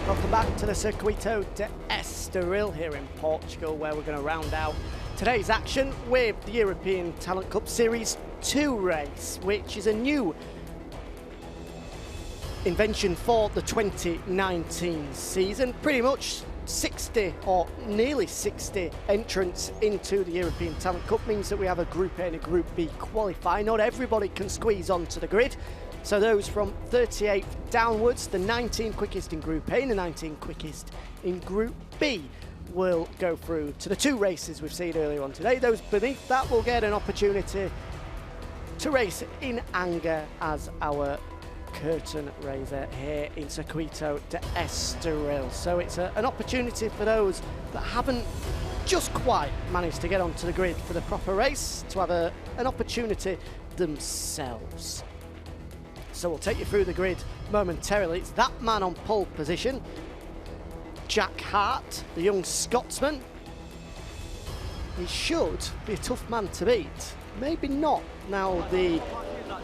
Welcome back to the Circuito de Estoril here in Portugal, where we're going to round out today's action with the European Talent Cup Series 2 race, which is a new invention for the 2019 season. Pretty much 60 or nearly 60 entrants into the European Talent Cup means that we have a Group A and a Group B qualify. Not everybody can squeeze onto the grid. So those from 38th downwards, the 19 quickest in Group A and the 19 quickest in Group B will go through to the two races we've seen earlier on today. Those beneath that will get an opportunity to race in anger as our curtain raiser here in Circuito de Estoril. So it's an opportunity for those that haven't just quite managed to get onto the grid for the proper race to have an opportunity themselves. So we'll take you through the grid momentarily. It's that man on pole position, Jack Hart, the young Scotsman. He should be a tough man to beat. Maybe not now the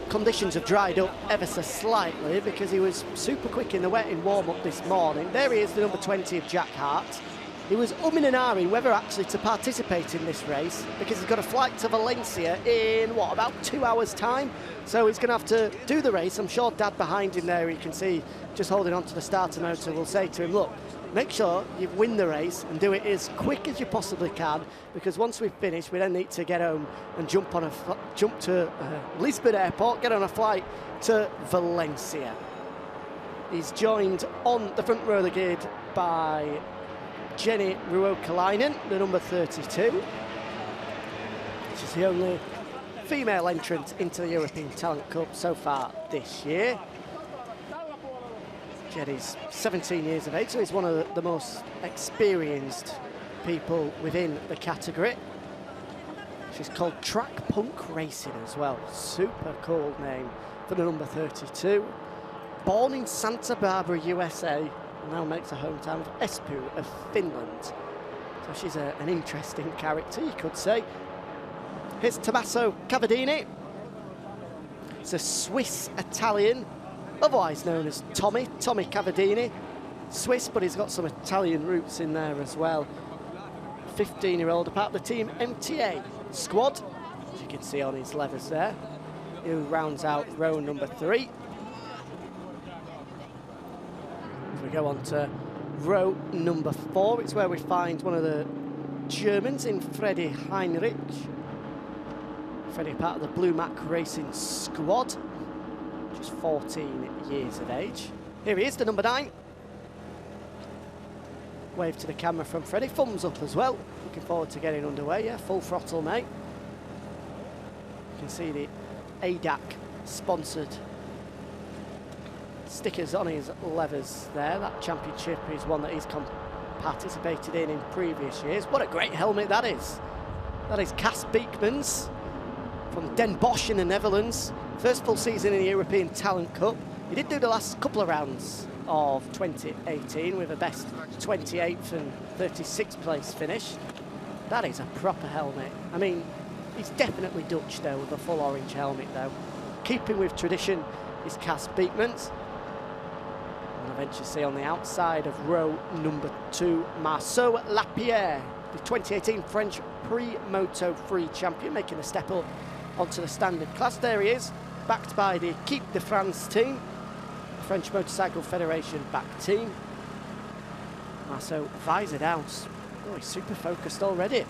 conditions have dried up ever so slightly, because he was super quick in the wet in warm-up this morning. There he is, the number 20 of Jack Hart. He was umming and ahhing whether actually to participate in this race, because he's got a flight to Valencia in, what, about 2 hours' time? So he's going to have to do the race. I'm sure Dad behind him there, you can see, just holding on to the starter motor, will say to him, look, make sure you win the race and do it as quick as you possibly can, because once we've finished, we then need to get home and jump to Lisbon Airport, get on a flight to Valencia. He's joined on the front row of the grid by Jenny Ruokalainen, the number 32. She's the only female entrant into the European Talent Cup so far this year. Jenny's 17 years of age, so he's one of the most experienced people within the category. She's called Track Punk Racing as well. Super cool name for the number 32. Born in Santa Barbara, USA, and now makes her hometown of Espoo of Finland. So she's an interesting character, you could say. Here's Tommaso Cavadini. It's a Swiss-Italian, otherwise known as Tommy Cavadini. Swiss, but he's got some Italian roots in there as well. 15-year-old, a part of the Team MTA squad, as you can see on his levers there, who rounds out row number 3. If we go on to row number 4, it's where we find one of the Germans in Freddie Heinrich. Freddie, part of the Blue Mac Racing squad, just 14 years of age. Here he is, the number 9. Wave to the camera from Freddie, thumbs up as well. Looking forward to getting underway, yeah, full throttle, mate. You can see the ADAC sponsored stickers on his levers there. That championship is one that he's participated in previous years. What a great helmet that is. That is Cas Beekman's from Den Bosch in the Netherlands. First full season in the European Talent Cup. He did do the last couple of rounds of 2018 with a best 28th and 36th place finish. That is a proper helmet. I mean, he's definitely Dutch though, with a full orange helmet though. Keeping with tradition is Cas Beekman's. And eventually see on the outside of row number 2, Marceau Lapierre, the 2018 French Prix Moto 3 champion, making a step up onto the standard class. There he is, backed by the Equipe de France team, the French Motorcycle Federation backed team. Marceau visored out. Oh, he's super focused already.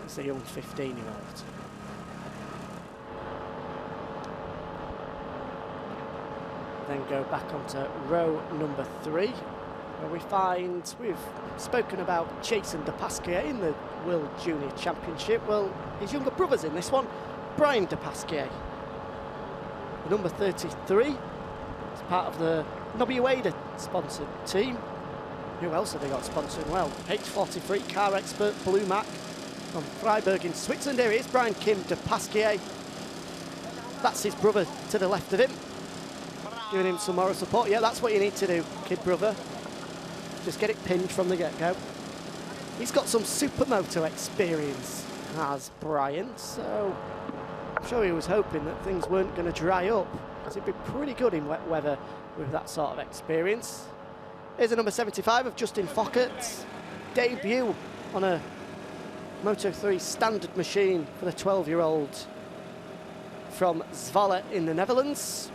That's a young 15-year-old. Then go back onto row number 3, where we find, we've spoken about Jason De Pasquier in the World Junior Championship. Well, his younger brother's in this one, Brian De Pasquier. The number 33 is part of the Nobby Ueda sponsored team. Who else have they got sponsoring? Well, H43 car expert Blue Mac from Freiburg in Switzerland. Here he is, Brian Kim De Pasquier. That's his brother to the left of him, giving him some moral support. Yeah, that's what you need to do, kid brother. Just get it pinned from the get-go. He's got some supermoto experience, has Brian, so I'm sure he was hoping that things weren't going to dry up, because he'd be pretty good in wet weather with that sort of experience. Here's a number 75 of Justin Fockert's debut on a Moto3 standard machine for the 12-year-old from Zwolle in the Netherlands.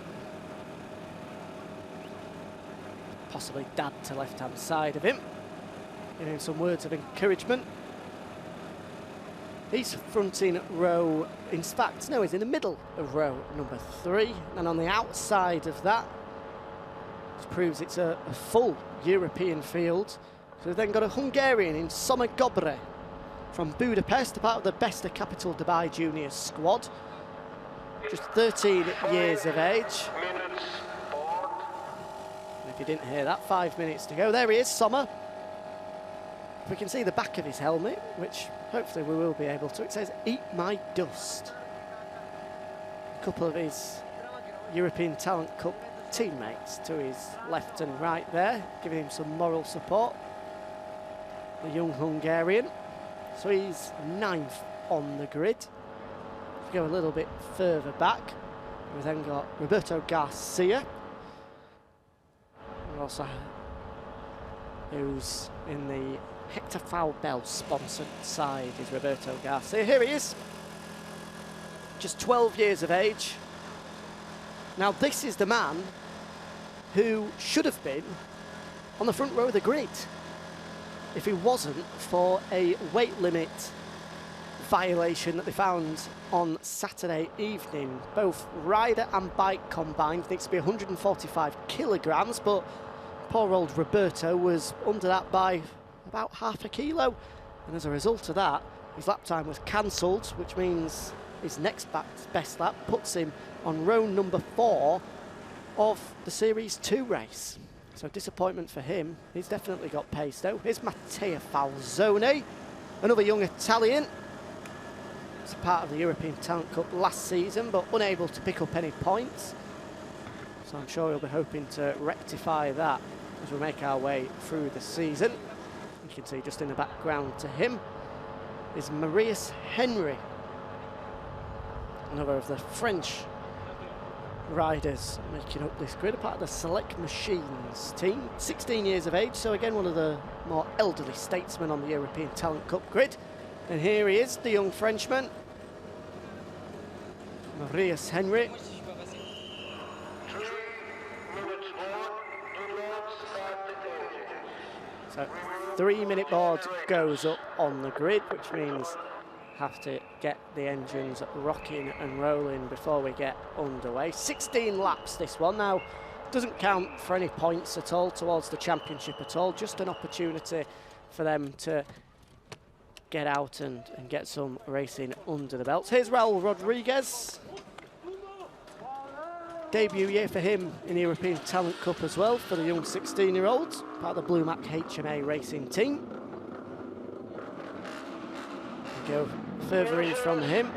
Possibly dad to left-hand side of him, giving him some words of encouragement. He's fronting row, in fact, no, he's in the middle of row number 3, and on the outside of that, which proves it's a full European field. So we've then got a Hungarian in Somer Gobre from Budapest, a part of the Besta Capital Dubai Juniors squad. Just 13 years of age. And if you didn't hear that, 5 minutes to go. There he is, Sommer. We can see the back of his helmet, which hopefully we will be able to. It says, "Eat my dust." A couple of his European Talent Cup teammates to his left and right there, giving him some moral support. The young Hungarian. So he's 9th on the grid. If we go a little bit further back, we've then got Roberto Garcia. We also who's in the Hector Faubel sponsored side is Roberto Garcia. Here he is, just 12 years of age. Now this is the man who should have been on the front row of the grid if he wasn't for a weight limit violation that they found on Saturday evening. Both rider and bike combined needs to be 145 kilograms, but poor old Roberto was under that by about half a kilo, and as a result of that, his lap time was cancelled, which means his next best lap puts him on row number 4 of the Series 2 race. So disappointment for him. He's definitely got pace though. Here's Matteo Falzone, another young Italian. He's a part of the European Talent Cup last season, but unable to pick up any points. So I'm sure he'll be hoping to rectify that as we make our way through the season. You can see just in the background to him is Maurice Henry, another of the French riders making up this grid, a part of the Select Machines team. 16 years of age, so again one of the more elderly statesmen on the European Talent Cup grid. And here he is, the young Frenchman, Maurice Henry. So 3-minute board goes up on the grid, which means have to get the engines rocking and rolling before we get underway. 16 laps this one. Now, doesn't count for any points at all towards the championship at all, just an opportunity for them to get out and get some racing under the belts. Here's Raul Rodriguez. Debut year for him in the European Talent Cup as well for the young 16-year-olds, part of the Blue Mac HMA racing team. Go further in from him.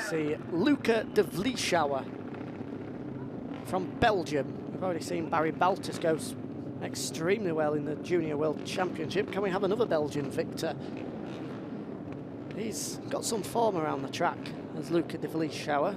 See Luca de Vlieshower from Belgium. We've already seen Barry Baltus go extremely well in the Junior World Championship. Can we have another Belgian victor? He's got some form around the track as Luca de Vlieshower.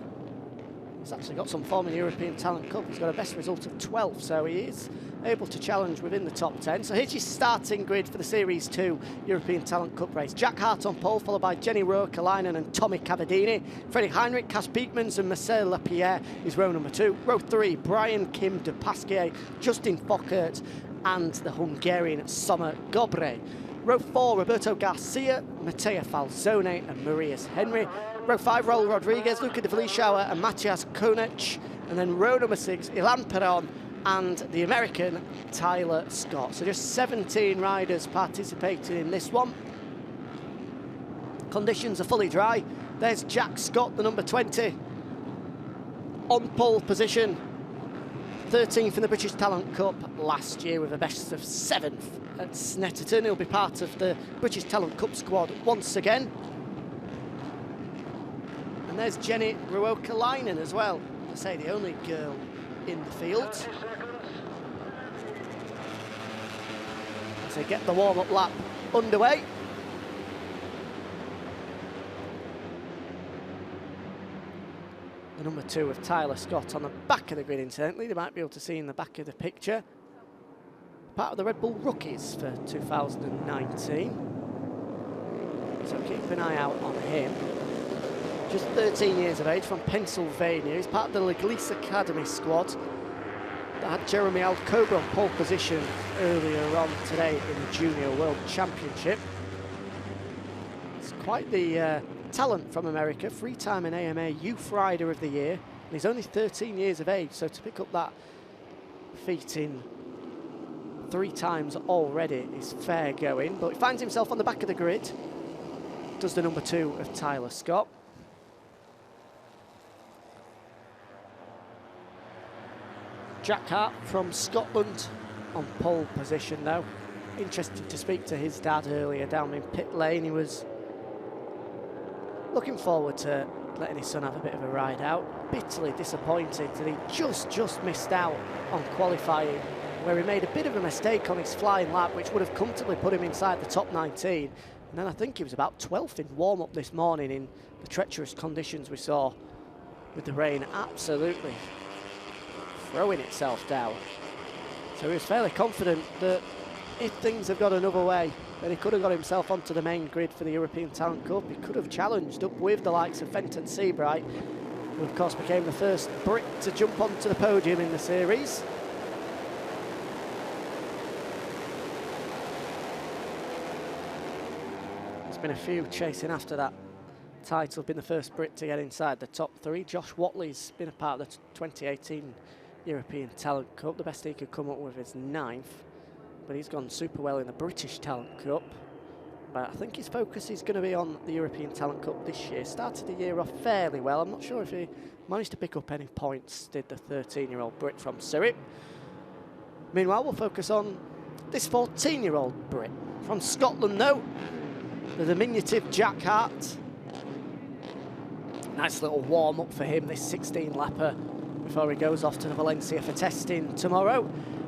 He's actually got some form in the European Talent Cup. He's got a best result of 12th, so he is able to challenge within the top 10. So here's your starting grid for the Series 2 European Talent Cup race. Jack Hart on pole, followed by Jenny Rowe-Kalainen and Tommy Cavadini. Freddie Heinrich, Cas Beekmans and Marcel Lapierre is row number 2. Row 3, Brian Kim de Pasquier, Justin Fockert and the Hungarian Somer Gobre. Row 4, Roberto Garcia, Matteo Falzone and Maurice Henry. Row 5, Raul Rodriguez, Luca de Vlieshower and Matthias Konech. And then row number 6, Ilan Perron and the American Tyler Scott. So just 17 riders participating in this one. Conditions are fully dry. There's Jack Scott, the number 20, on pole position. 13th in the British Talent Cup last year with a best of 7th at Snetterton. He'll be part of the British Talent Cup squad once again. And there's Jenny Rowe-Kalainen as well. I say the only girl in the field. So get the warm-up lap underway. The number 2 of Tyler Scott on the back of the grid, incidentally. They might be able to see in the back of the picture. Part of the Red Bull rookies for 2019. So keep an eye out on him. Just 13 years of age, from Pennsylvania. He's part of the Leglis Academy squad that had Jeremy Alcoba on pole position earlier on today in the Junior World Championship. It's quite the talent from America, 3-time in AMA Youth Rider of the Year. And he's only 13 years of age, so to pick up that feat in 3 times already is fair going. But he finds himself on the back of the grid. Does the number 2 of Tyler Scott. Jack Hart from Scotland on pole position though. Interested to speak to his dad earlier down in pit lane. He was looking forward to letting his son have a bit of a ride out. Bitterly disappointed that he just missed out on qualifying, where he made a bit of a mistake on his flying lap, which would have comfortably put him inside the top 19. And then I think he was about 12th in warm-up this morning in the treacherous conditions we saw with the rain absolutely throwing itself down. So he was fairly confident that if things have got another way, then he could have got himself onto the main grid for the European Talent Cup. He could have challenged up with the likes of Fenton Seabright, who of course became the first Brit to jump onto the podium in the series. Been a few chasing after that title, been the first Brit to get inside the top 3. Josh Watley's been a part of the 2018 European Talent Cup. The best he could come up with is 9th, but he's gone super well in the British Talent Cup. But I think his focus is going to be on the European Talent Cup this year. Started the year off fairly well. I'm not sure if he managed to pick up any points, did the 13-year-old Brit from Serie. Meanwhile, we'll focus on this 14-year-old Brit from Scotland though. The diminutive Jack Hart. Nice little warm-up for him, this 16-lapper, before he goes off to Valencia for testing tomorrow.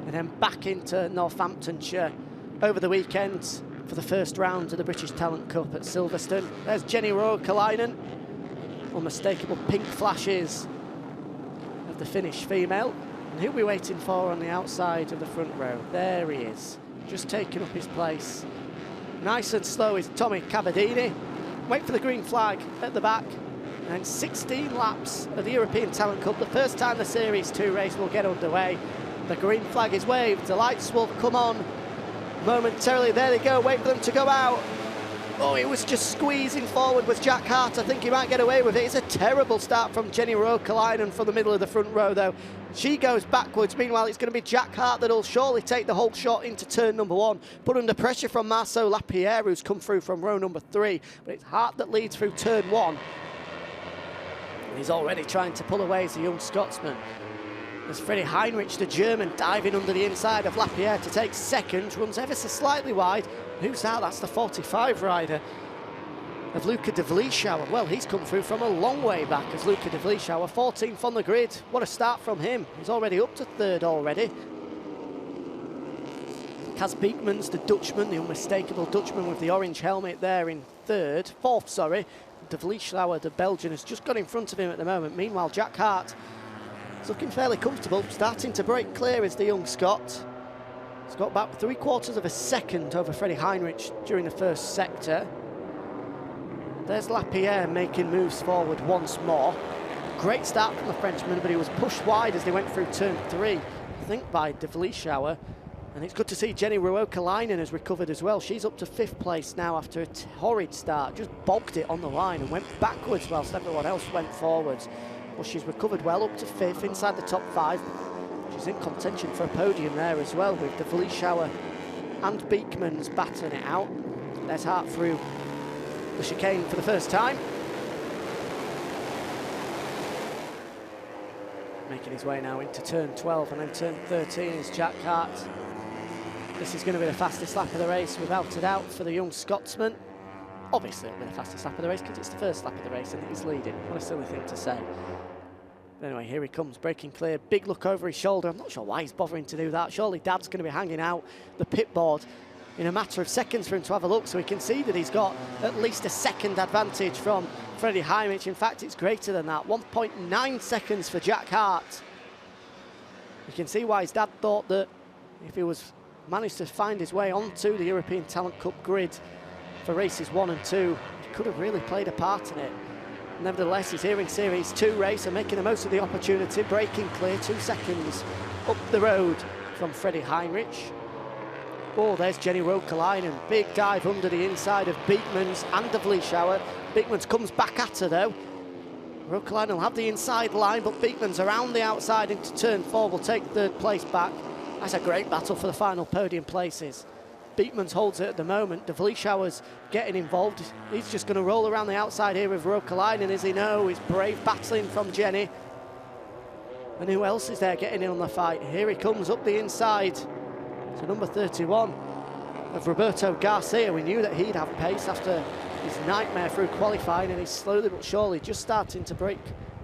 And then back into Northamptonshire over the weekend for the first round of the British Talent Cup at Silverstone. There's Jenny Rowe-Kalainen. Unmistakable pink flashes of the Finnish female. And who are we waiting for on the outside of the front row? There he is, just taking up his place. Nice and slow is Tommy Cavadini. Wait for the green flag at the back. And 16 laps of the European Talent Cup. The first time the Series 2 race will get underway. The green flag is waved. The lights will come on momentarily. There they go. Wait for them to go out. Oh, it was just squeezing forward with Jack Hart. I think he might get away with it. It's a terrible start from Jenny Rowe-Kalainen from the middle of the front row, though. She goes backwards. Meanwhile, it's going to be Jack Hart that'll surely take the whole shot into turn number 1. Put under pressure from Marceau Lapierre, who's come through from row number 3. But it's Hart that leads through turn 1. And he's already trying to pull away as a young Scotsman. There's Freddie Heinrich, the German, diving under the inside of Lapierre to take second. Runs ever so slightly wide. Who's that? That's the 45 rider of Luca de Vleeschouwer. Well, he's come through from a long way back as Luca de Vleeschouwer, 14th on the grid. What a start from him. He's already up to 3rd already. Kaz Beekmans, the Dutchman, the unmistakable Dutchman with the orange helmet there in 4th, sorry. De Vleeschouwer, the Belgian, has just got in front of him at the moment. Meanwhile, Jack Hart is looking fairly comfortable, starting to break clear as the young Scot. He's got about 3/4 of a second over Freddie Heinrich during the first sector. There's Lapierre making moves forward once more. Great start from the Frenchman, but he was pushed wide as they went through turn 3, I think by de Vleeschouwer. And it's good to see Jenny Rowe-Kalainen has recovered as well. She's up to 5th place now after a horrid start. Just bogged it on the line and went backwards whilst everyone else went forwards. Well, she's recovered well up to 5th, inside the top 5. She's in contention for a podium there as well, with de Vleeschouwer and Beekmans battering it out. There's Hart through the chicane for the first time. Making his way now into turn 12, and then turn 13 is Jack Hart. This is going to be the fastest lap of the race, without a doubt, for the young Scotsman. Obviously it'll be the fastest lap of the race because it's the first lap of the race and he's leading. What a silly thing to say. But anyway, here he comes, breaking clear. Big look over his shoulder. I'm not sure why he's bothering to do that. Surely Dad's going to be hanging out the pit board in a matter of seconds for him to have a look, so he can see that he's got at least a second advantage from Freddie Heinrich. In fact, it's greater than that. 1.9 seconds for Jack Hart. You can see why his dad thought that if he was managed to find his way onto the European Talent Cup grid for races 1 and 2, he could have really played a part in it. Nevertheless, he's here in Series 2 race and making the most of the opportunity, breaking clear 2 seconds up the road from Freddie Heinrich. Oh, there's Jenny Rokalainen. Big dive under the inside of Beekmans and De Vlieshauer. Beekmans comes back at her though. Rokalainen will have the inside line, but Beekmans around the outside into turn 4 will take 3rd place back. That's a great battle for the final podium places. Beekmans holds it at the moment. De Vlieshauer's getting involved. He's just going to roll around the outside here with Rokalainen, as he knows. He's brave battling from Jenny. And who else is there getting in on the fight? Here he comes up the inside to number 31 of Roberto Garcia. We knew that he'd have pace after his nightmare through qualifying, and he's slowly but surely just starting to break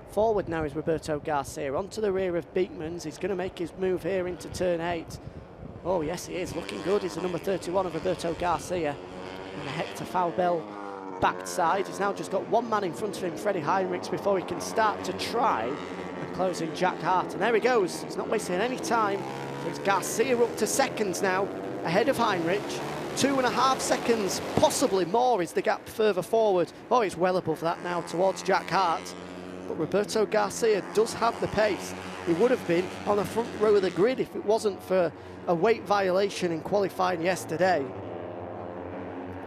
forward now is Roberto Garcia. Onto the rear of Beekmans. He's going to make his move here into turn 8. Oh yes, he is looking good. He's the number 31 of Roberto Garcia. And a Hector Faubel backside. He's now just got one man in front of him, Freddie Heinrich, before he can start to try and close in Jack Hart. And there he goes. He's not wasting any time. So it's Garcia up to seconds now, ahead of Heinrich. 2.5 seconds, possibly more, is the gap further forward. Oh, he's well above that now towards Jack Hart. But Roberto Garcia does have the pace. He would have been on the front row of the grid if it wasn't for a weight violation in qualifying yesterday.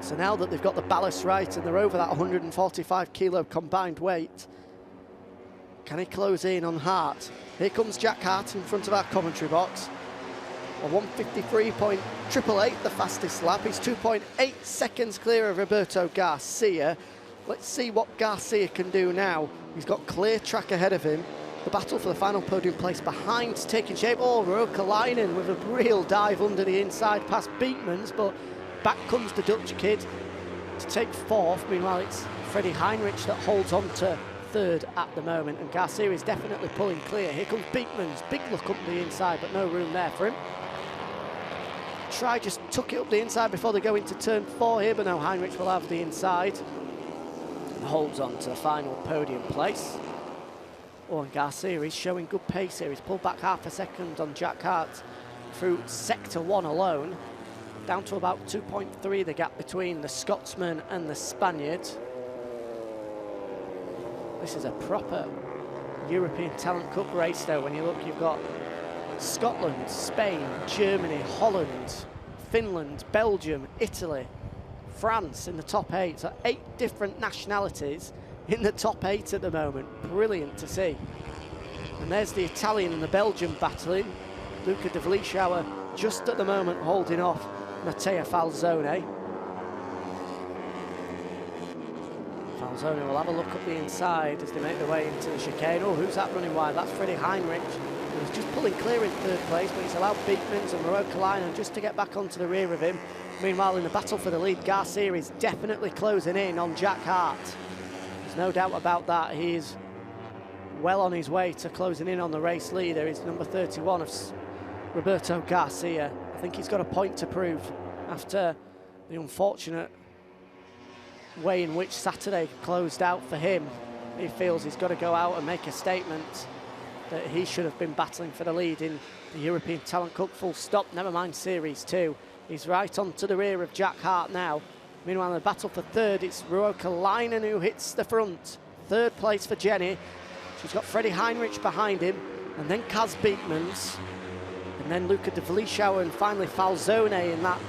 So now that they've got the ballast right and they're over that 145 kilo combined weight, can he close in on Hart? Here comes Jack Hart in front of our commentary box. A 153.888, the fastest lap. He's 2.8 seconds clear of Roberto Garcia. Let's see what Garcia can do now. He's got clear track ahead of him. The battle for the final podium place behind taking shape. Oh, Rokalainen with a real dive under the inside past Beekmans, but back comes the Dutch kid to take 4th. Meanwhile, it's Freddie Heinrich that holds on to 3rd at the moment, and Garcia is definitely pulling clear. Here comes Beekmans, big look up the inside, but no room there for him. Try just tuck it up the inside before they go into turn 4 here, but no, Heinrich will have the inside. And holds on to the final podium place. Oh, and Garcia is showing good pace here. He's pulled back half a second on Jack Hart through sector 1 alone. Down to about 2.3, the gap between the Scotsman and the Spaniard. This is a proper European Talent Cup race though. When you look, you've got Scotland, Spain, Germany, Holland, Finland, Belgium, Italy, France in the top 8. So 8 different nationalities in the top 8 at the moment. Brilliant to see. And there's the Italian and the Belgian battling. Luca De Vlieshauer just at the moment holding off Matteo Falzone. Falzone will have a look up the inside as they make their way into the chicane. Oh, who's that running wide? That's Freddie Heinrich. He was just pulling clear in 3rd place, but he's allowed Beekmans and Rokalainen just to get back onto the rear of him. Meanwhile, in the battle for the lead, Garcia is definitely closing in on Jack Hart. There's no doubt about that. He is well on his way to closing in on the race leader. He's number 31 of Roberto Garcia. I think he's got a point to prove after the unfortunate way in which Saturday closed out for him. He feels he's got to go out and make a statement that he should have been battling for the lead in the European Talent Cup, full stop, never mind Series 2. He's right on to the rear of Jack Hart now. Meanwhile, in the battle for 3rd, it's Rokalainen who hits the front. 3rd place for Jenny. She's got Freddie Heinrich behind him, and then Kaz Beekmans, and then Luca De Vlieshauer, and finally Falzone in that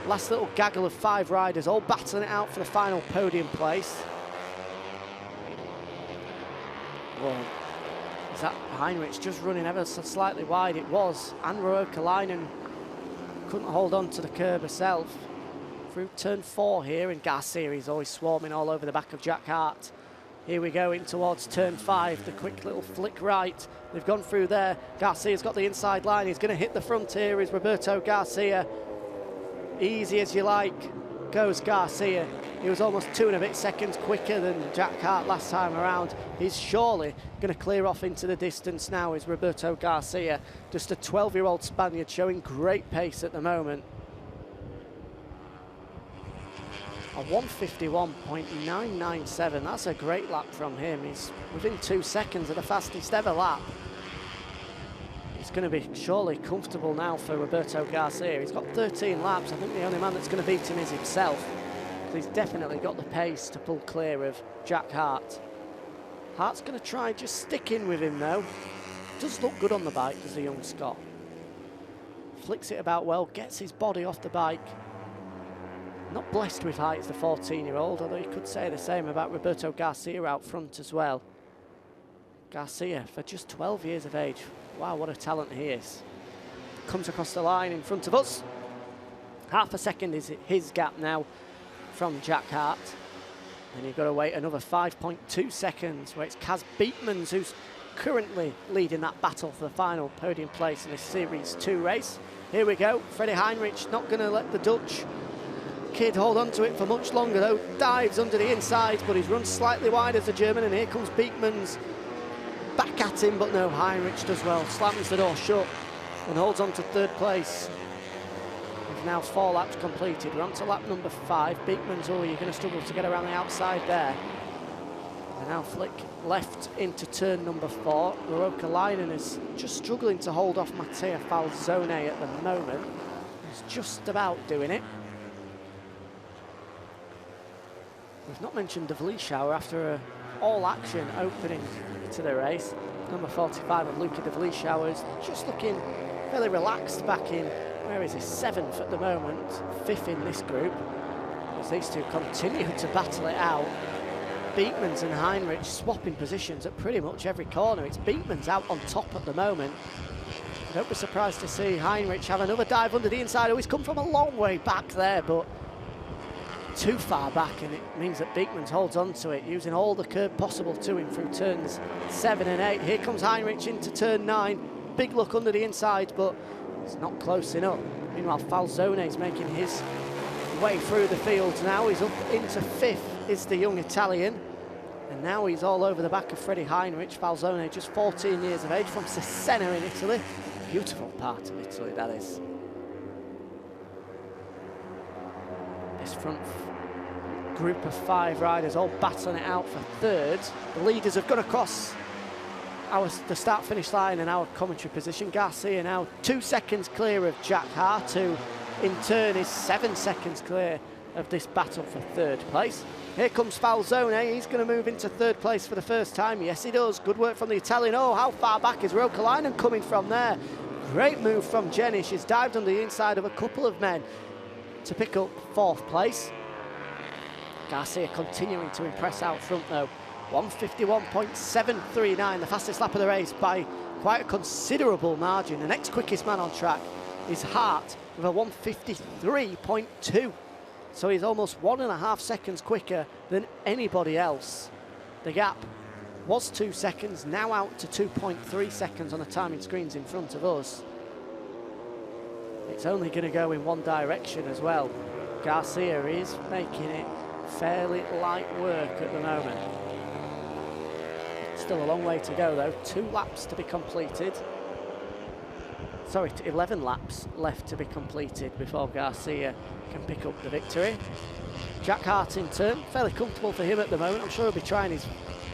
last little gaggle of 5 riders, all battling it out for the final podium place. Whoa. Is that Heinrich just running ever so slightly wide? It was, and Rokalainen couldn't hold on to the curb herself. Through turn 4 here, and Garcia is always swarming all over the back of Jack Hart. Here we go in towards turn 5, the quick little flick right. They've gone through there. Garcia's got the inside line. He's going to hit the front here is Roberto Garcia. Easy as you like goes Garcia. He was almost 2 and a bit seconds quicker than Jack Hart last time around. He's surely going to clear off into the distance now is Roberto Garcia. Just a 12-year-old Spaniard showing great pace at the moment. A 151.997. That's a great lap from him. He's within 2 seconds of the fastest ever lap. It's going to be surely comfortable now for Roberto Garcia. He's got 13 laps. I think the only man that's going to beat him is himself. He's definitely got the pace to pull clear of Jack Hart. Hart's going to try just stick in with him though. Does look good on the bike, does the young Scot. Flicks it about well, gets his body off the bike. Not blessed with height as the 14-year-old, although you could say the same about Roberto Garcia out front as well. Garcia, for just 12 years of age, wow, what a talent he is. Comes across the line in front of us. Half a second is his gap now from Jack Hart. And you've got to wait another 5.2 seconds where it's Kaz Beekmans who's currently leading that battle for the final podium place in this Series 2 race. Here we go, Freddie Heinrich not going to let the Dutch kid hold on to it for much longer though. Dives under the inside, but he's run slightly wide as the German, and here comes Beekmans back at him, but no, Heinrich does well, slams the door shut and holds on to third place. We've now 4 laps completed. We're on to lap number 5. Beekmans, oh, you're going to struggle to get around the outside there. And now flick left into turn number 4. Roberto is just struggling to hold off Matteo Falzone at the moment. He's just about doing it. We've not mentioned De Vlieshour after an all-action opening to the race. Number 45 of Luca De Vlieshour is just looking fairly relaxed back in, where is he, 7th at the moment, 5th in this group, as these two continue to battle it out. Beekmans and Heinrich swapping positions at pretty much every corner. It's Beekmans out on top at the moment. Don't be surprised to see Heinrich have another dive under the inside. Oh, he's come from a long way back there, but too far back, and it means that Beekmans holds on to it, using all the curb possible to him through turns 7 and 8. Here comes Heinrich into turn 9. Big look under the inside, but it's not close enough. Meanwhile, Falzone is making his way through the field now. He's up into 5th, is the young Italian. And now he's all over the back of Freddie Heinrich. Falzone, just 14 years of age, from Cesena in Italy. Beautiful part of Italy, that is. This front group of 5 riders all battling it out for third. The leaders have gone across the start-finish line and our commentary position. Garcia now 2 seconds clear of Jack Hart, who in turn is 7 seconds clear of this battle for third place. Here comes Falzone. He's going to move into third place for the first time. Yes, he does. Good work from the Italian. Oh, how far back is Roberto coming from there? Great move from Jenny. She's dived on the inside of a couple of men to pick up 4th place. Garcia continuing to impress out front though. 151.739, the fastest lap of the race by quite a considerable margin. The next quickest man on track is Hart with a 153.2. So he's almost 1.5 seconds quicker than anybody else. The gap was 2 seconds, now out to 2.3 seconds on the timing screens in front of us. It's only going to go in one direction as well. Garcia is making it fairly light work at the moment. Still a long way to go though. 2 laps to be completed. Sorry, 11 laps left to be completed before Garcia can pick up the victory. Jack Hart in turn, fairly comfortable for him at the moment. I'm sure he'll be trying his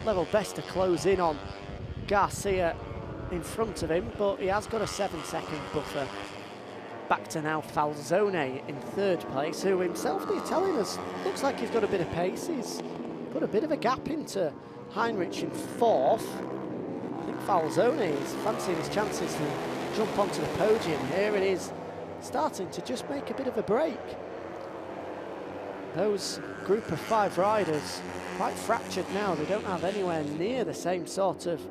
level best to close in on Garcia in front of him, but he has got a 7-second buffer. Back to now Falzone in third place, who himself, the Italian, looks like he's got a bit of pace. He's put a bit of a gap into Heinrich in 4th. I think Falzone is fancying his chances to jump onto the podium here, and is starting to just make a bit of a break. Those group of 5 riders quite fractured now. They don't have anywhere near the same sort of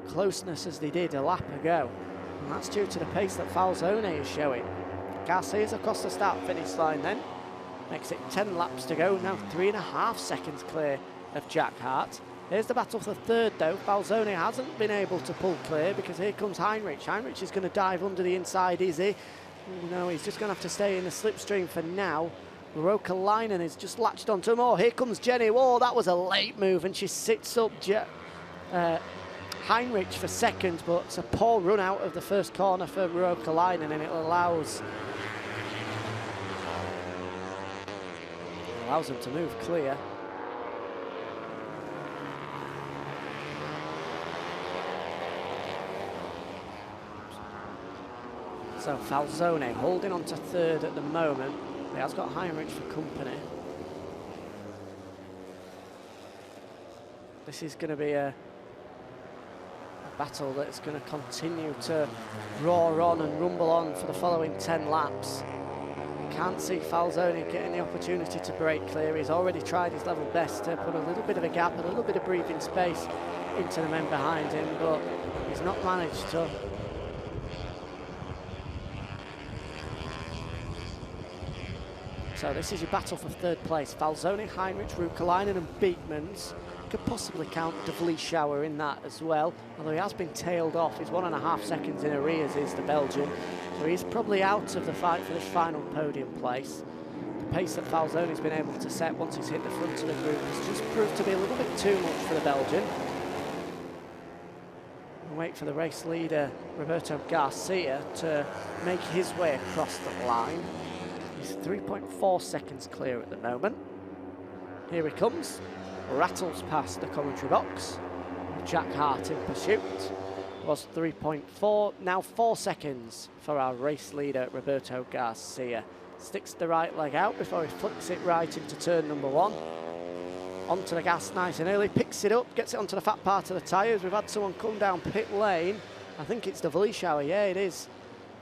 closeness as they did a lap ago, and that's due to the pace that Falzone is showing. Garcia's across the start-finish line then. Makes it 10 laps to go, now 3.5 seconds clear of Jack Hart. Here's the battle for third though. Falzone hasn't been able to pull clear because here comes Heinrich. Heinrich is going to dive under the inside, is he? No, he's just going to have to stay in the slipstream for now. Roberto is just latched onto him. Oh, here comes Jenny. Whoa, that was a late move, and she sits up Heinrich for second, but it's a poor run out of the first corner for Roberto, and it allows allows them to move clear. So Falzone holding on to third at the moment. He has got Heinrich for company. This is going to be a battle that's going to continue to roar on and rumble on for the following 10 laps. Can't see Falzone getting the opportunity to break clear. He's already tried his level best to put a little bit of a gap and a little bit of breathing space into the men behind him, but he's not managed to. So this is your battle for third place. Falzone, Heinrich, Ruukalainen and Beekmans. Could possibly count De Vlieshauer in that as well, although he has been tailed off. He's 1.5 seconds in arrears, is the Belgian. So he's probably out of the fight for this final podium place. The pace that Falzone's been able to set once he's hit the front of the group has just proved to be a little bit too much for the Belgian. We'll wait for the race leader, Roberto Garcia, to make his way across the line. He's 3.4 seconds clear at the moment. Here he comes. Rattles past the commentary box. Jack Hart in pursuit. Was 3.4, now 4 seconds for our race leader, Roberto Garcia. Sticks the right leg out before he flicks it right into turn number 1. Onto the gas nice and early, picks it up, gets it onto the fat part of the tyres. We've had someone come down pit lane. I think it's De Vlieshauer, yeah it is.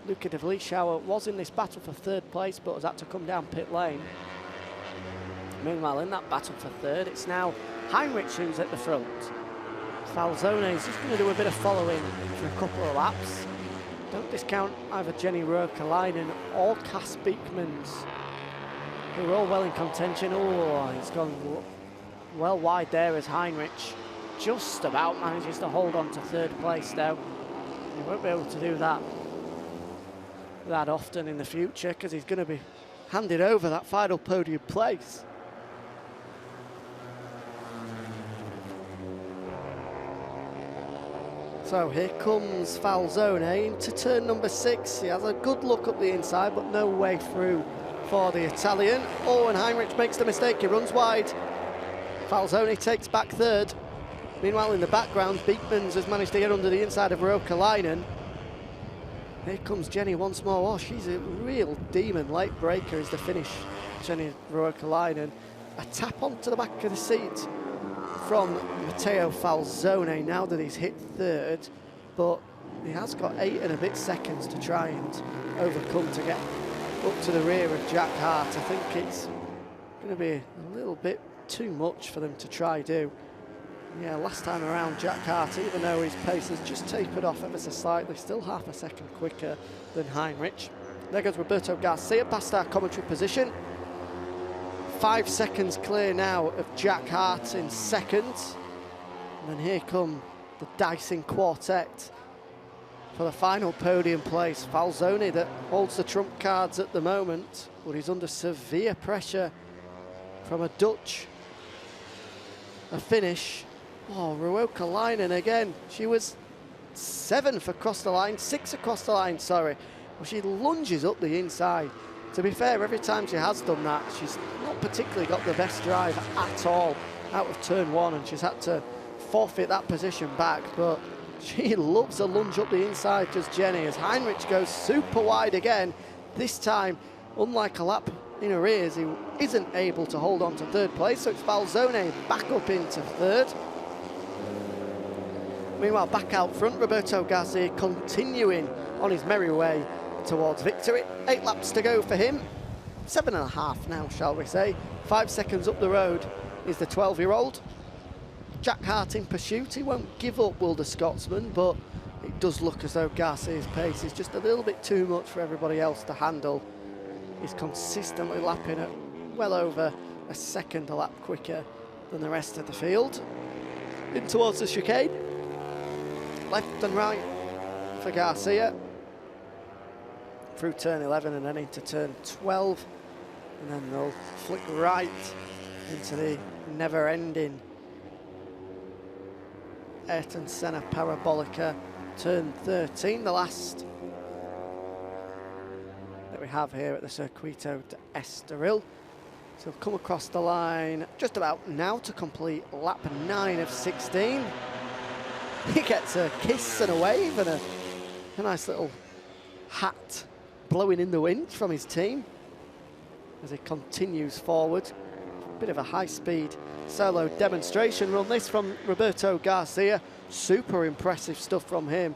Luca De Vlieshauer was in this battle for third place, but has had to come down pit lane. Meanwhile, in that battle for third, it's now Heinrich who's at the front. Falzone is just going to do a bit of following for a couple of laps. Don't discount either Jenny Ruukalainen or Cass Beekmans, who are all well in contention. Oh, he's gone well wide there as Heinrich just about manages to hold on to third place though. He won't be able to do that often in the future because he's going to be handed over that final podium place. So here comes Falzone into turn number 6. He has a good look up the inside, but no way through for the Italian. Oh, and Heinrich makes the mistake. He runs wide. Falzone takes back third. Meanwhile, in the background, Beekmans has managed to get under the inside of Ruukalainen. Here comes Jenny once more. Oh, she's a real demon. Late breaker is the finish. Jenny Ruukalainen. A tap onto the back of the seat from Matteo Falzone now that he's hit third, but he has got 8 and a bit seconds to try and overcome to get up to the rear of Jack Hart. I think it's going to be a little bit too much for them to try do. Yeah, last time around Jack Hart, even though his pace has just tapered off ever so slightly, still half a second quicker than Heinrich. There goes Roberto Garcia past our commentary position. 5 seconds clear now of Jack Hart in second. And then here come the Dyson quartet for the final podium place. Falzone that holds the trump cards at the moment, but he's under severe pressure from a Dutch. A finish. Oh, Ruukalainen again. She was 7 for across the line, 6 across the line, sorry. Well, she lunges up the inside. To be fair, every time she has done that, she's not particularly got the best drive at all out of turn 1, and she's had to forfeit that position back, but she loves a lunge up the inside, does Jenny, as Heinrich goes super wide again. This time, unlike a lap in arrears, he isn't able to hold on to third place, so it's Falzone back up into third. Meanwhile, back out front, Roberto Garcia continuing on his merry way towards victory. 8 laps to go for him. 7.5 now, shall we say. 5 seconds up the road is the 12-year-old. Jack Hart in pursuit. He won't give up, will the Scotsman, but it does look as though Garcia's pace is just a little bit too much for everybody else to handle. He's consistently lapping at well over a second a lap quicker than the rest of the field. In towards the chicane. Left and right for Garcia. Through turn 11 and then into turn 12, and then they'll flick right into the never-ending Ayrton Senna Parabolica. Turn 13, the last that we have here at the Circuito de Estoril. So come across the line just about now to complete lap 9 of 16. He gets a kiss and a wave and a nice little hat blowing in the wind from his team as he continues forward. Bit of a high-speed solo demonstration run this from Roberto Garcia. Super impressive stuff from him.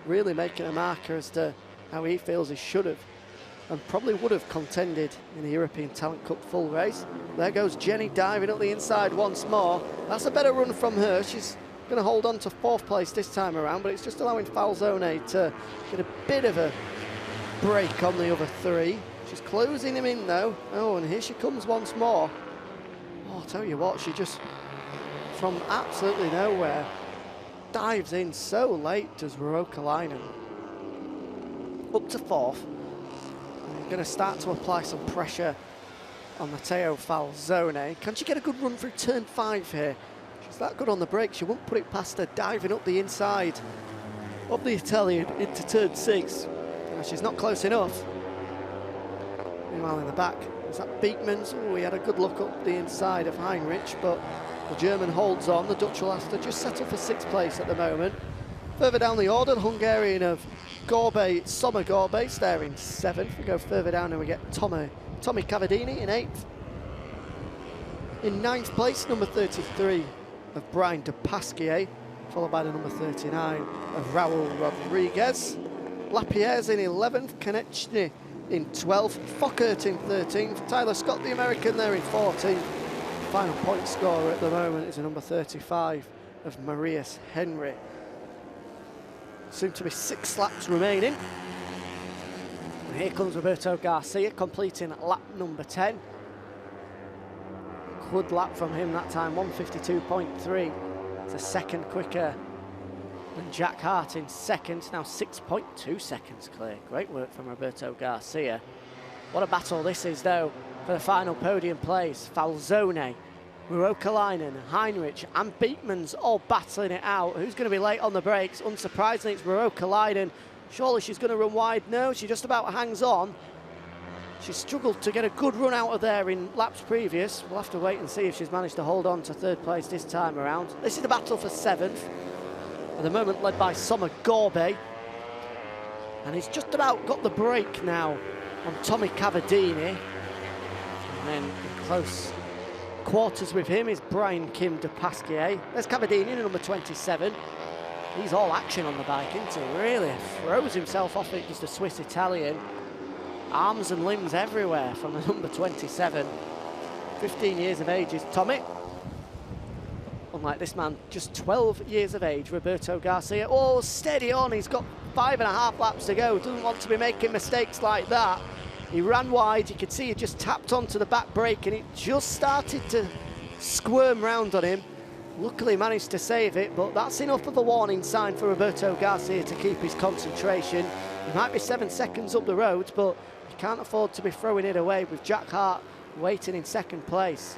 Really making a marker as to how he feels he should have and probably would have contended in the European Talent Cup full race. There goes Jenny diving up the inside once more. That's a better run from her. She's going to hold on to 4th place this time around, but it's just allowing Falzone to get a bit of a break on the other 3. She's closing him in though. Oh, and here she comes once more. Oh, I'll tell you what, she just, from absolutely nowhere, dives in so late, does Ruokkalainen. Up to 4th. And going to start to apply some pressure on Matteo Falzone. Can she get a good run through turn 5 here? She's that good on the brakes, you won't put it past her diving up the inside of the Italian into turn 6. She's not close enough. Meanwhile in the back, is that Beekmans? Oh, he had a good look up the inside of Heinrich, but the German holds on. The Dutch will have to just settle for 6th place at the moment. Further down the order, the Hungarian of Gorbe, Sommer Gorbe, there in 7th. We go further down and we get Tommy Cavadini in 8th. In 9th place, number 33 of Brian De Pasquier, followed by the number 39 of Raul Rodriguez. Lapierre's in 11th, Konechny in 12th, Fockert in 13th, Tyler Scott, the American, there in 14th. Final point scorer at the moment is a number 35 of Maurice Henry. Soon to be 6 laps remaining. And here comes Roberto Garcia completing lap number 10. Good lap from him that time, 152.3. It's a second quicker than Jack Hart in 2nd, now 6.2 seconds clear. Great work from Roberto Garcia. What a battle this is though for the final podium place. Falzone, Ruokkalainen, Heinrich and Beekmans all battling it out. Who's going to be late on the brakes? Unsurprisingly, it's Ruokkalainen. Surely she's going to run wide. No, she just about hangs on. She struggled to get a good run out of there in laps previous. We'll have to wait and see if she's managed to hold on to 3rd place this time around. This is the battle for 7th. At the moment led by Sommer Gorbe. And he's just about got the break now on Tommy Cavadini. And then in close quarters with him is Brian Kim De Pasquier. There's Cavadini, number 27. He's all action on the bike, isn't he? Really throws himself off it, just a Swiss Italian. Arms and limbs everywhere from the number 27. 15 years of age is Tommy. Unlike this man, just 12 years of age, Roberto Garcia. Oh, steady on, he's got 5.5 laps to go. Doesn't want to be making mistakes like that. He ran wide, you could see he just tapped onto the back brake and it just started to squirm round on him. Luckily managed to save it, but that's enough of a warning sign for Roberto Garcia to keep his concentration. He might be 7 seconds up the road, but he can't afford to be throwing it away with Jack Hart waiting in 2nd place.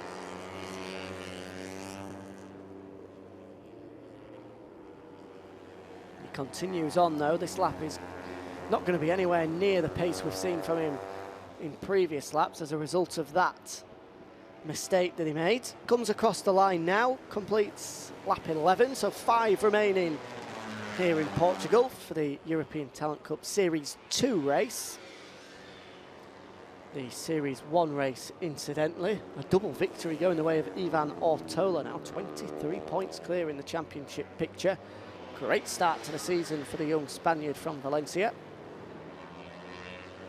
He continues on though. This lap is not going to be anywhere near the pace we've seen from him in previous laps as a result of that mistake that he made. Comes across the line now, completes lap 11, so 5 remaining here in Portugal for the European Talent Cup Series 2 race. The Series 1 race, incidentally, a double victory going the way of Ivan Ortola, now 23 points clear in the championship picture. Great start to the season for the young Spaniard from Valencia.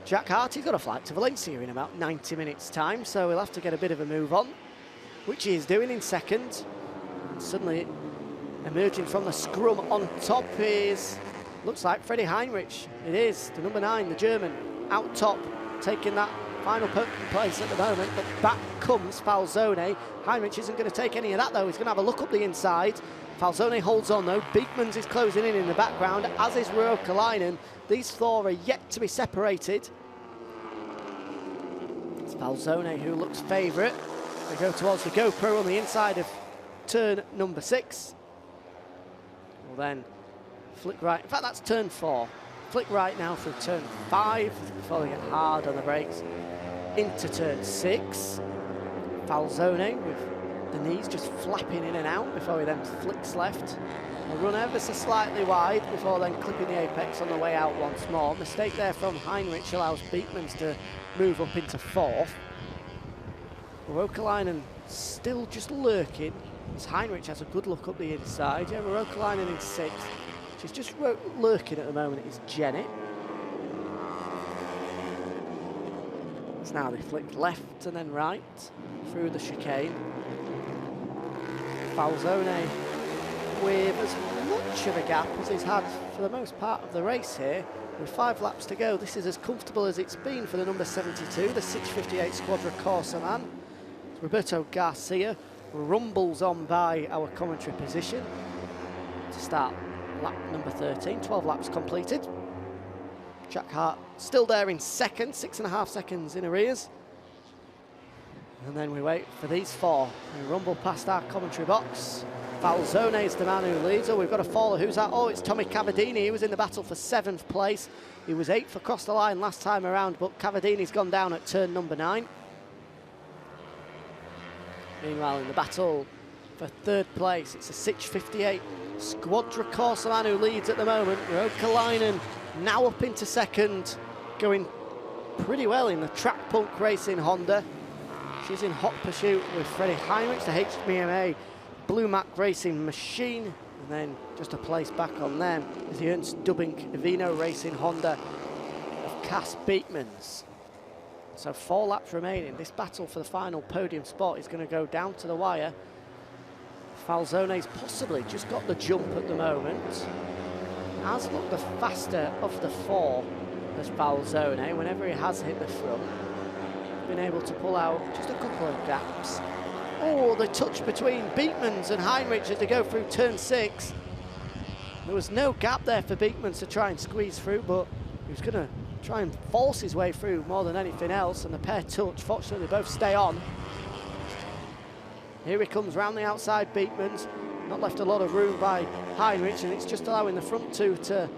Jack Hart, he's got a flight to Valencia in about 90 minutes time, so he'll have to get a bit of a move on, which he is doing in 2nd. And suddenly emerging from the scrum on top is, looks like Freddie Heinrich. It is, the number 9, the German, out top, taking that final place at the moment, but back comes Falzone. Heinrich isn't going to take any of that though, he's going to have a look up the inside. Falzone holds on though, Beekmans is closing in the background, as is Ruokkalainen. These 4 are yet to be separated. It's Falzone who looks favourite. They go towards the GoPro on the inside of turn number 6. Well then, flick right, in fact that's turn 4. Flick right now through turn 5, before they get hard on the brakes. Into turn 6. Falzone with the knees just flapping in and out before he then flicks left. A run ever so slightly wide before then clipping the apex on the way out once more. Mistake there from Heinrich allows Beekmans to move up into fourth. Rokalainen still just lurking as Heinrich has a good look up the inside. Yeah, Rokalainen in sixth. She's just lurking at the moment is Jenny. So now they flick left and then right through the chicane. Falzone with as much of a gap as he's had for the most part of the race here. With 5 laps to go, this is as comfortable as it's been for the number 72, the 658 Squadra Corsa man. Roberto Garcia rumbles on by our commentary position to start lap number 13, 12 laps completed. Jack Hart still there in second, 6.5 seconds in arrears. And then we wait for these 4. We rumble past our commentary box. Falzone is the man who leads. Oh, we've got a faller. Who's that? Oh, it's Tommy Cavadini. He was in the battle for 7th place. He was 8th across the line last time around, but Cavadini's gone down at turn number 9. Meanwhile, in the battle for 3rd place, it's a 658 Squadra Corsa man who leads at the moment. Rokalainen now up into 2nd, going pretty well in the Track Punk Racing Honda. She's in hot pursuit with Freddie Heinrich, the HMA Blue Mac Racing Machine, and then just a place back on them is the Ernst Dubbing Vino Racing Honda of Cass Beekmans. So 4 laps remaining. This battle for the final podium spot is going to go down to the wire. Falzone's possibly just got the jump at the moment. Has looked the faster of the 4 as Falzone. Whenever he has hit the front, been able to pull out just a couple of gaps. Oh, the touch between Beekmans and Heinrich as they go through turn 6. There was no gap there for Beekmans to try and squeeze through, but he was going to try and force his way through more than anything else, and the pair touch. Fortunately, they both stay on. Here he comes round the outside, Beekmans. Not left a lot of room by Heinrich, and it's just allowing the front 2 to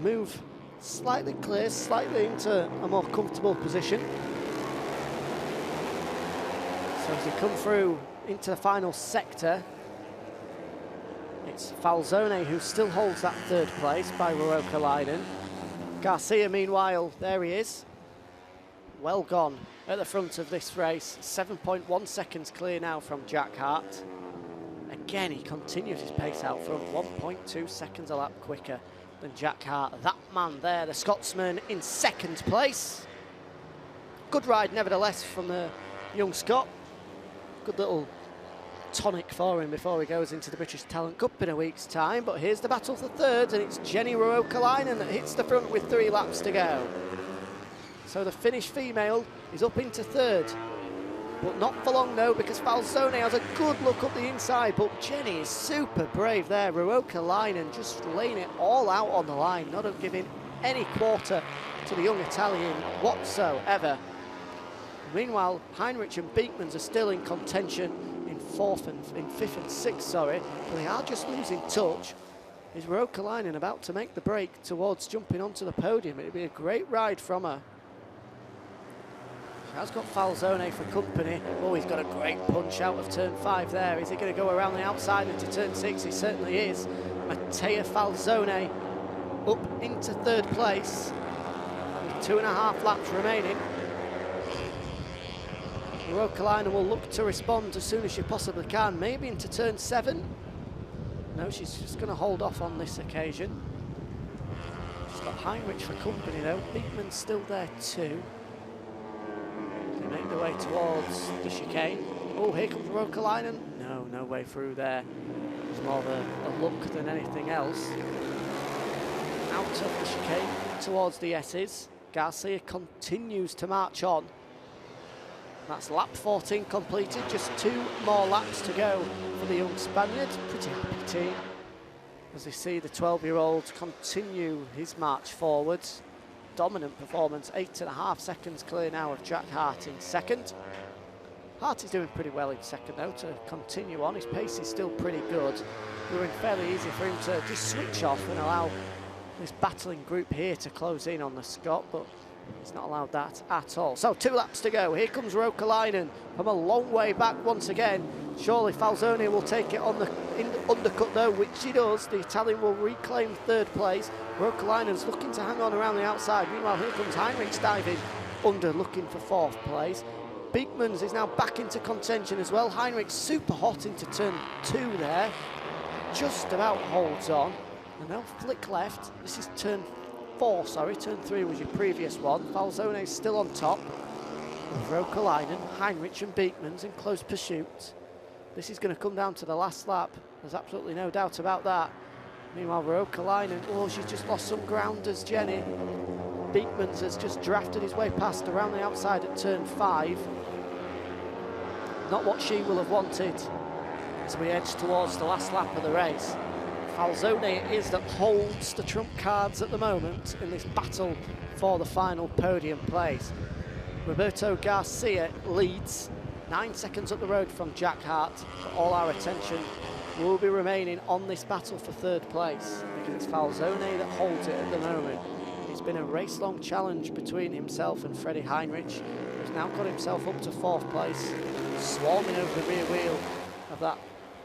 move slightly clear, slightly into a more comfortable position. So as they come through into the final sector, it's Falzone who still holds that 3rd place by Rokalainen. Garcia, meanwhile, there he is. Well gone at the front of this race. 7.1 seconds clear now from Jack Hart. Again, he continues his pace out front, 1.2 seconds a lap quicker than Jack Hart. That man there, the Scotsman, in 2nd place. Good ride, nevertheless, from the young Scot. Good little tonic for him before he goes into the British Talent Cup in a week's time. But here's the battle for 3rd, and it's Jenny Rokalainen that hits the front with 3 laps to go. So the Finnish female is up into 3rd, but not for long though, because Falzone has a good look up the inside, but Jenny is super brave there. Rokalainen just laying it all out on the line, not giving any quarter to the young Italian whatsoever. Meanwhile, Heinrich and Beekmans are still in contention in 5th and 6th, sorry, but they are just losing touch. Is Rokalainen about to make the break towards jumping onto the podium? It'd be a great ride from her. She has got Falzone for company. Oh, he's got a great punch out of turn 5 there. Is he going to go around the outside into turn 6? He certainly is. Mattia Falzone up into 3rd place with 2.5 laps remaining. Rokalainen will look to respond as soon as she possibly can, maybe into turn 7. No, she's just going to hold off on this occasion. She's got Heinrich for company though. Beekman's still there too. They make their way towards the chicane. Oh, here comes Rokalainen. No, no way through there. It's more of a look than anything else. Out of the chicane towards the S's. Garcia continues to march on. That's lap 14 completed, just 2 more laps to go for the young Spaniard. Pretty happy team as they see the 12-year-old continue his march forwards. Dominant performance, 8.5 seconds clear now of Jack Hart in 2nd. Hart is doing pretty well in 2nd though to continue on. His pace is still pretty good. It would have been fairly easy for him to just switch off and allow this battling group here to close in on the Scot, but He's not allowed that at all. So 2 laps to go. Here comes Roukkalainen from a long way back once again. Surely Falzone will take it on the undercut though, which he does. The Italian will reclaim 3rd place. Roukkalainen's looking to hang on around the outside. Meanwhile, here comes Heinrich diving under, looking for 4th place. Beekmans is now back into contention as well. Heinrich super hot into turn 2 there. Just about holds on. And they'll flick left. This is turn 4, sorry. Turn 3 was your previous one. Falzone is still on top. With Roukkalainen, Heinrich and Beekmans in close pursuit. This is going to come down to the last lap. There's absolutely no doubt about that. Meanwhile, Roukkalainen, oh, she's just lost some ground as Jenny. Beekmans has just drafted his way past around the outside at turn 5. Not what she will have wanted as we edge towards the last lap of the race. Falzone it is that holds the trump cards at the moment in this battle for the final podium place. Roberto Garcia leads 9 seconds up the road from Jack Hart, but all our attention will be remaining on this battle for 3rd place because it's Falzone that holds it at the moment. It's been a race-long challenge between himself and Freddie Heinrich, who's now got himself up to 4th place, swarming over the rear wheel of that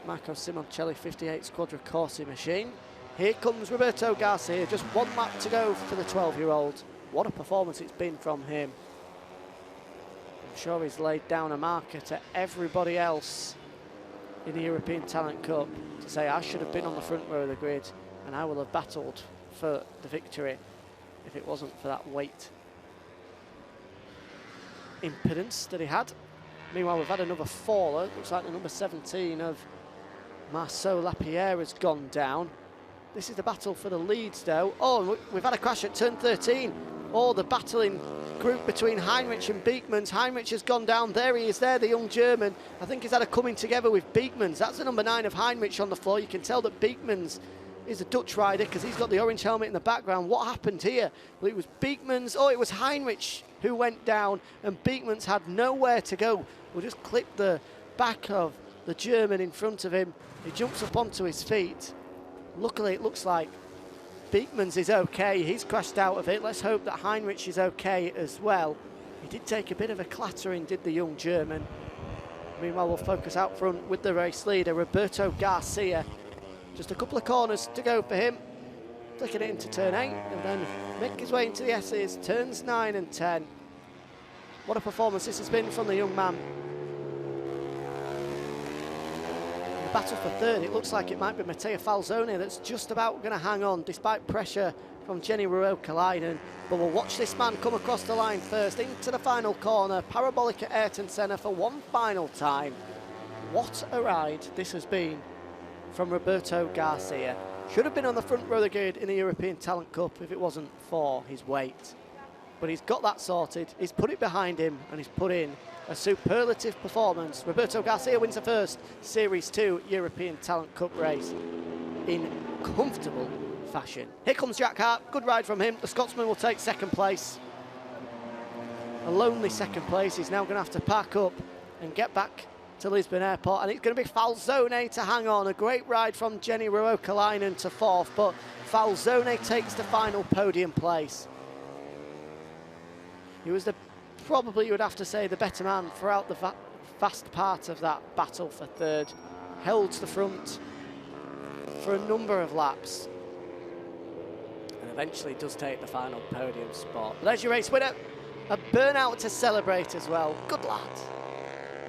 Marco Simoncelli 58 Squadra Corsi machine. Here comes Roberto Garcia, just 1 lap to go for the 12-year-old. What a performance it's been from him. I'm sure he's laid down a marker to everybody else in the European Talent Cup to say, I should have been on the front row of the grid and I will have battled for the victory if it wasn't for that weight impedance that he had. Meanwhile, we've had another faller. It looks like the number 17 of Marceau Lapierre has gone down. This is the battle for the leads though. Oh, we've had a crash at turn 13. Oh, the battling group between Heinrich and Beekmans. Heinrich has gone down. There he is there, the young German. I think he's had a coming together with Beekmans. That's the number 9 of Heinrich on the floor. You can tell that Beekmans is a Dutch rider because he's got the orange helmet in the background. What happened here? Well, it was Beekmans. Oh, it was Heinrich who went down and Beekmans had nowhere to go. We'll just clip the back of the German in front of him. He jumps up onto his feet. Luckily, it looks like Beekmans is okay. He's crashed out of it. Let's hope that Heinrich is okay as well. He did take a bit of a clattering, did the young German. Meanwhile, we'll focus out front with the race leader, Roberto Garcia. Just a couple of corners to go for him. Flicking it into turn 8 and then make his way into the S's, turns 9 and 10. What a performance this has been from the young man. The battle for 3rd, it looks like it might be Matteo Falzone that's just about going to hang on despite pressure from Jenny Roukkalainen. But we'll watch this man come across the line first into the final corner, parabolic at Ayrton Senna for one final time. What a ride this has been from Roberto Garcia. Should have been on the front row of the grid in the European Talent Cup if it wasn't for his weight. But he's got that sorted, he's put it behind him and he's put in a superlative performance. Roberto Garcia wins the first Series 2 European Talent Cup race in comfortable fashion. Here comes Jack Hart, good ride from him. The Scotsman will take 2nd place. A lonely 2nd place. He's now going to have to pack up and get back to Lisbon Airport, and it's going to be Falzone to hang on. A great ride from Jenny Roukkalainen to 4th, but Falzone takes the final podium place. He was probably, you would have to say, the better man throughout the vast part of that battle for 3rd. Held the front for a number of laps and eventually does take the final podium spot. But there's your race winner. A burnout to celebrate as well. Good lad.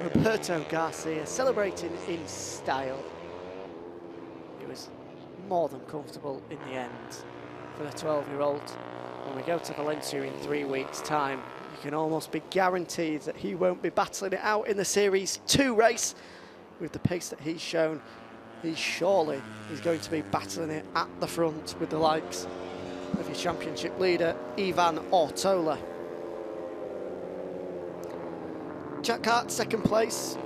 Roberto Garcia celebrating in style. He was more than comfortable in the end for the 12-year-old. When we go to Valencia in 3 weeks' time, you can almost be guaranteed that he won't be battling it out in the Series 2 race. With the pace that he's shown, he surely is going to be battling it at the front with the likes of his championship leader, Ivan Ortola. Jack Hart, 2nd place,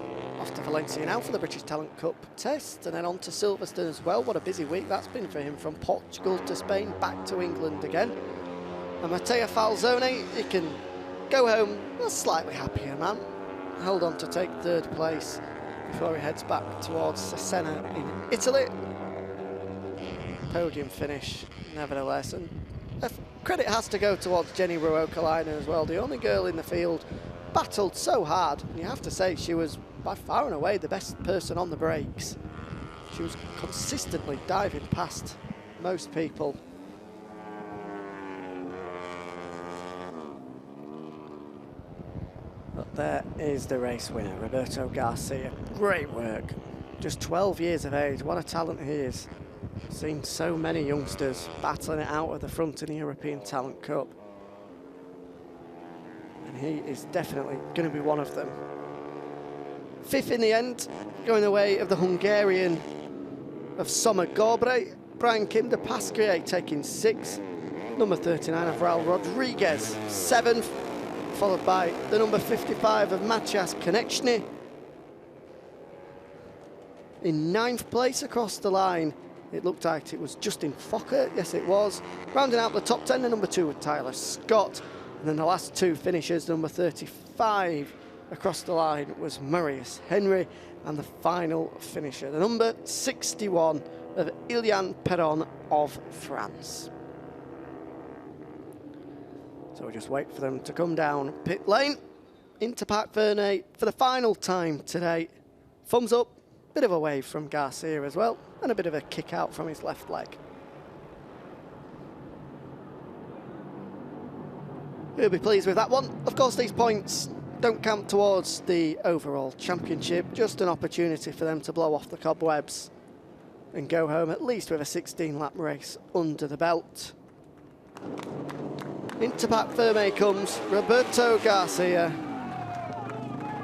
off to Valencia now for the British Talent Cup test, and then on to Silverstone as well. What a busy week that's been for him, from Portugal to Spain, back to England again. And Matteo Falzone, he can go home a slightly happier man. Hold on to take 3rd place before he heads back towards Cesena in Italy. Podium finish, nevertheless, and credit has to go towards Jenny Ruokalainen as well. The only girl in the field, battled so hard. And you have to say she was by far and away the best person on the brakes. She was consistently diving past most people. But there is the race winner, Roberto Garcia. Great work. Just 12 years of age. What a talent he is. Seen so many youngsters battling it out at the front in the European Talent Cup. And he is definitely going to be one of them. Fifth in the end, going the way of the Hungarian of Summer Gorbre. Brian Kim de Pasquier taking 6th. Number 39 of Raul Rodriguez, 7th. Followed by the number 55 of Macias Konechny. In 9th place across the line, it looked like it was Justin Fokker. Yes, it was. Rounding out the top 10, the number 2 with Tyler Scott. And then the last 2 finishers, number 35 across the line was Maurice Henry. And the final finisher, the number 61 of Ilian Perron of France. So we'll just wait for them to come down pit lane into Parc Vernay for the final time today. Thumbs up, bit of a wave from Garcia as well, and a bit of a kick out from his left leg. He'll be pleased with that one. Of course, these points don't count towards the overall championship, just an opportunity for them to blow off the cobwebs and go home at least with a 16-lap race under the belt. Into Parc Vernay comes Roberto Garcia.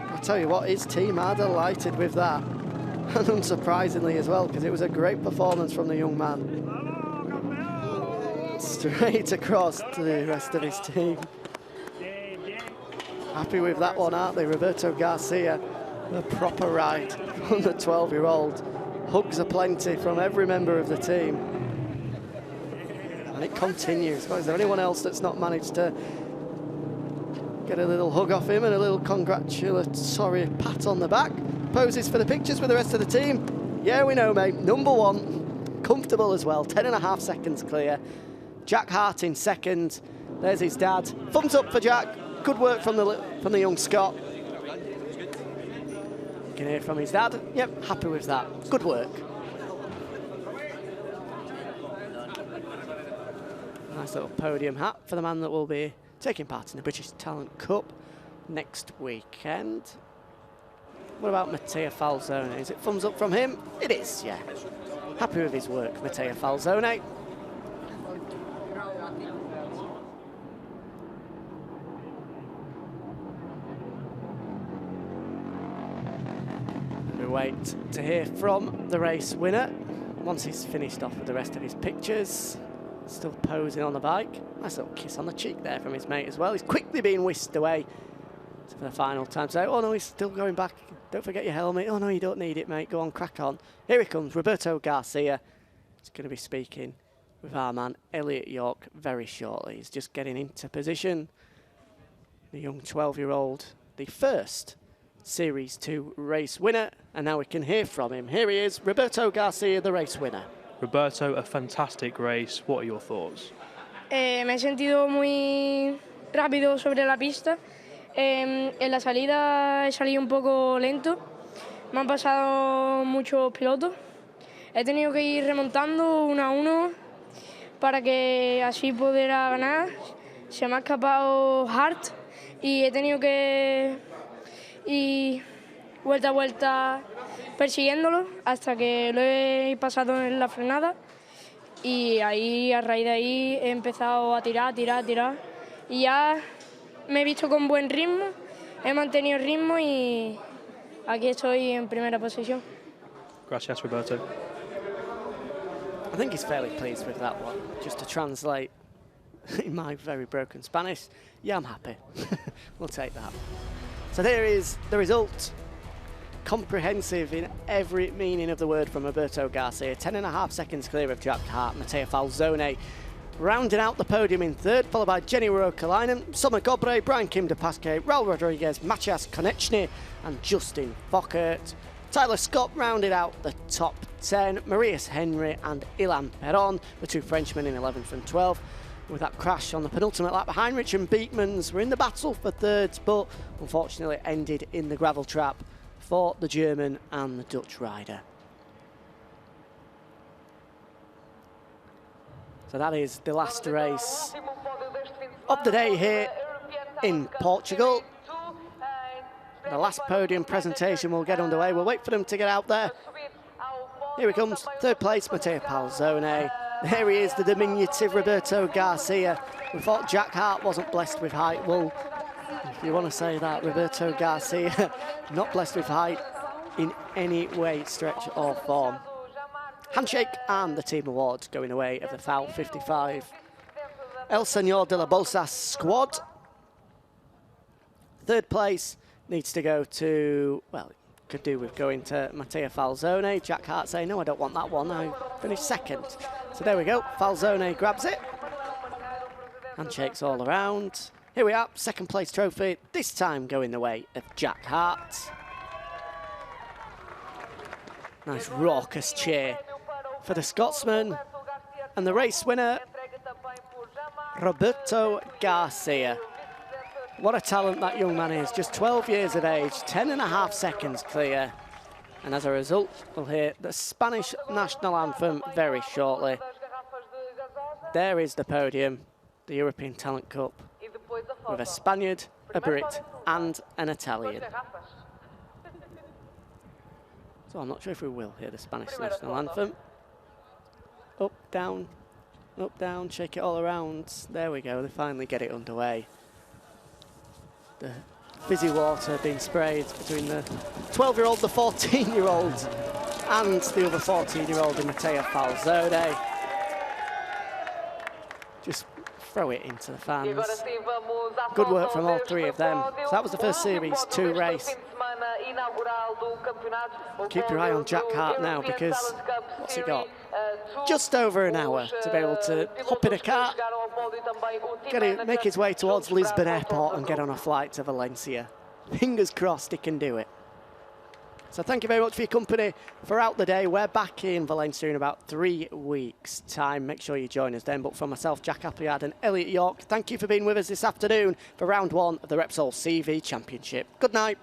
I'll tell you what, his team are delighted with that. And unsurprisingly as well, because it was a great performance from the young man. Straight across to the rest of his team. Happy with that one, aren't they? Roberto Garcia, a proper ride from the 12-year-old. Hugs aplenty from every member of the team. And it continues. Well, is there anyone else that's not managed to get a little hug off him and a little congratulatory pat on the back? Poses for the pictures with the rest of the team. Yeah, we know, mate. Number 1, comfortable as well. 10.5 seconds clear. Jack Hart in second. There's his dad. Thumbs up for Jack. Good work from the young Scot. You can hear from his dad. Yep, happy with that. Good work. Nice little podium hat for the man that will be taking part in the British Talent Cup next weekend. What about Matteo Falzone? Is it thumbs up from him? It is, yeah. Happy with his work, Matteo Falzone. We wait to hear from the race winner once he's finished off with the rest of his pictures. Still posing on the bike. Nice little kiss on the cheek there from his mate as well. He's quickly being whisked away for the final time. So, oh no, he's still going back. Don't forget your helmet. Oh no, you don't need it, mate. Go on, crack on. Here he comes, Roberto Garcia. He's going to be speaking with our man, Elliot York, very shortly. He's just getting into position. The young 12-year-old, the first Series 2 race winner. And now we can hear from him. Here he is, Roberto Garcia, the race winner. Roberto, a fantastic race. What are your thoughts? Me he sentido muy rápido sobre la pista. En la salida he salido un poco lento. Me han pasado muchos pilotos. He tenido que ir remontando uno a uno para que así pudiera ganar. Se me ha escapado Hart y he tenido que ir vuelta a vuelta persiguiéndolo hasta que lo he pasado en la frenada y ahí, a raíz de ahí, he empezado a tirar y ya me he visto con buen ritmo, he mantenido el ritmo y aquí estoy en primera posición. Gracias, Roberto. I think he's fairly pleased with that one. Just to translate in my very broken Spanish, yeah, I'm happy. We'll take that. So there is the result. Comprehensive in every meaning of the word from Roberto Garcia. 10.5 seconds clear of Jack Hart. Matteo Falzone rounding out the podium in third, followed by Jenny Ruokalainen, Summer Gorbre, Brian Kim de Pasquier, Raul Rodriguez, Macias Konechny and Justin Fockert. Tyler Scott rounded out the top 10. Maurice Henry and Ilian Perron, the two Frenchmen in 11th and 12th. with that crash on the penultimate lap. Heinrich and Beekmans were in the battle for thirds, but unfortunately ended in the gravel trap for the German and the Dutch rider. So that is the last race of the day here in Portugal. The last podium presentation will get underway. We'll wait for them to get out there. Here he comes, third place, Matteo Palzone. There he is, the diminutive Roberto Garcia. We thought Jack Hart wasn't blessed with height. Well, if you want to say that, Roberto Garcia, not blessed with height in any way, stretch or form. Handshake and the team awards going away of the FAL 55 El Señor de la Bolsas squad. Third place needs to go to, well, could do with going to Matteo Falzone. Jack Hart saying, no, I don't want that one, I finished second. So there we go, Falzone grabs it. Handshakes all around. Here we are, second place trophy, this time going the way of Jack Hart. Nice raucous cheer for the Scotsman. And the race winner, Roberto Garcia. What a talent that young man is, just 12 years of age, 10.5 seconds clear. And as a result, we'll hear the Spanish national anthem very shortly. There is the podium, the European Talent Cup, with a Spaniard, a Brit, and an Italian. So I'm not sure if we will hear the Spanish national anthem. Up, down, shake it all around. There we go, they finally get it underway. The fizzy water being sprayed between the 12-year-old, the 14-year-old, and the other 14-year-old in Matteo Falzone. Just throw it into the fans. Good work from all three of them. So that was the first Series 2 race. Keep your eye on Jack Hart now, because what's he got? Just over an hour to be able to hop in a car, make his way towards Lisbon Airport and get on a flight to Valencia. Fingers crossed he can do it. So thank you very much for your company throughout the day. We're back in Valencia in about 3 weeks' time. Make sure you join us then. But for myself, Jack Appleyard and Elliot York, thank you for being with us this afternoon for round one of the Repsol CV Championship. Good night.